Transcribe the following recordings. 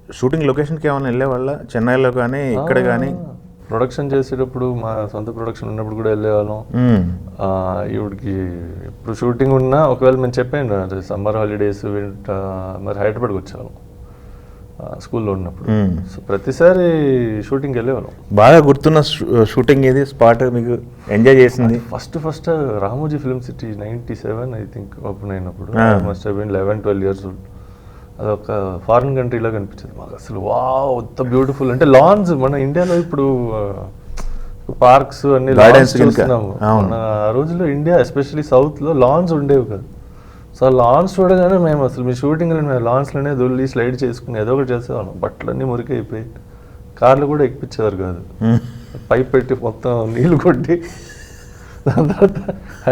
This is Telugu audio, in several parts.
షూటింగ్ లొకేషన్కి ఏమైనా వెళ్ళేవాళ్ళ చెన్నైలో కానీ ఇక్కడ కానీ? ప్రొడక్షన్ చేసేటప్పుడు మా సొంత ప్రొడక్షన్ ఉన్నప్పుడు కూడా వెళ్ళేవాళ్ళం. ఈవిడికి ఇప్పుడు షూటింగ్ ఉన్నా ఒకవేళ మేము చెప్పాను అంటే సమ్మర్ హాలిడేస్ మరి హైదరాబాద్కి వచ్చేవాళ్ళం స్కూల్లో ఉన్నప్పుడు. సో ప్రతిసారి షూటింగ్కి వెళ్ళేవాళ్ళం. బాగా గుర్తున్న షూటింగ్ ఏది స్పాట్ మీకు ఎంజాయ్ చేసింది? First Ramoji film city 97 I think open అయినప్పుడు. Must have been 11-12 years old. అదొక ఫారిన్ కంట్రీలో కనిపించింది మాకు. అసలు వావ్ ఎంత బ్యూటిఫుల్ అంటే లాన్స్ మన ఇండియాలో ఇప్పుడు పార్క్స్ అన్ని చూస్తున్నాము. మన ఆ రోజుల్లో ఇండియా ఎస్పెషల్లీ సౌత్లో లాన్స్ ఉండేవి కదా. సో లాన్స్ చూడగానే మేము అసలు మీ షూటింగ్లో మేము లాన్స్లోనే దొల్లి స్లైడ్ చేసుకుని ఏదో ఒకటి చేసేవాళ్ళం. బట్టలన్నీ మురికి అయిపోయి కార్లు కూడా ఎక్కిపించేవారు కాదు. పైప్ పెట్టి మొత్తం నీళ్ళు కొట్టి దాని తర్వాత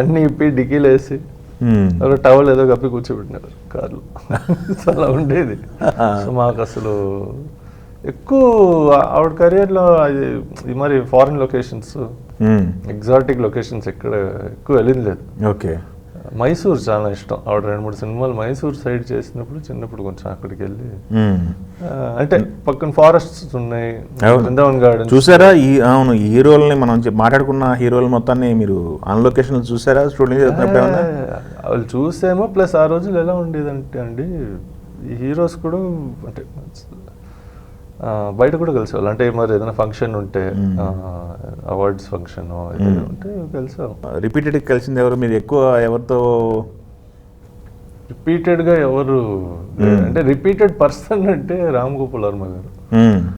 అన్నీ ఇప్పి డిక్కీలు వేసి ఒక టవల్ ఏదో కప్పి కూర్చోబెట్టినారు కార్లు. అలా ఉండేది. సో మాకు అసలు ఎక్కువ ఆవిడ కెరియర్లో అది ఇది మరి ఫారిన్ లొకేషన్స్ ఎగ్జాటిక్ లొకేషన్స్ ఎక్కడ ఎక్కువ వెళ్ళింది లేదు. ఓకే. మైసూర్ చాలా ఇష్టం. ఆవిడ 2-3 సినిమాలు మైసూర్ సైడ్ చేసినప్పుడు చిన్నప్పుడు కొంచెం అక్కడికి వెళ్ళి అంటే పక్కన ఫారెస్ట్స్ ఉన్నాయి, బృందావన్ గార్డెన్ చూసారా? అవును, హీరోల్ని మనం మాట్లాడుకున్న హీరోలు మొత్తాన్ని మీరు ఆన్ లొకేషన్ చూసారా? స్టూడియో వాళ్ళు చూసేమో. ప్లస్ ఆ రోజులు ఎలా ఉండేదంటే అండి ఈ హీరోస్ కూడా అంటే బయట కూడా కలిసేవాళ్ళు. అంటే మరి ఏదైనా ఫంక్షన్ ఉంటే అవార్డ్స్ ఫంక్షన్ ఉంటే కలిసాం. రిపీటెడ్గా కలిసింది ఎవరు మీరు ఎక్కువ? ఎవరితో రిపీటెడ్గా ఎవరు అంటే రిపీటెడ్ పర్సన్ అంటే రామ్ గోపాల్ వర్మ గారు.